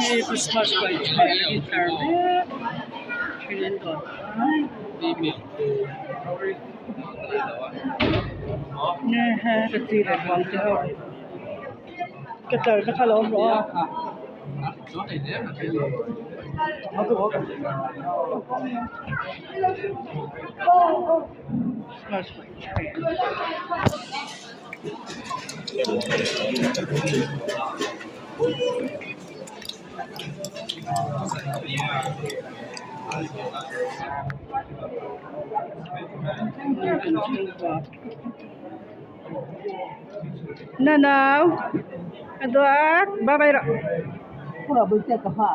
Christmas by internet. Chilin ko. Ketirin wang jauh. Ketar kalau roh. Nanaw, aduat, babay ra. Pura bulta ka ha.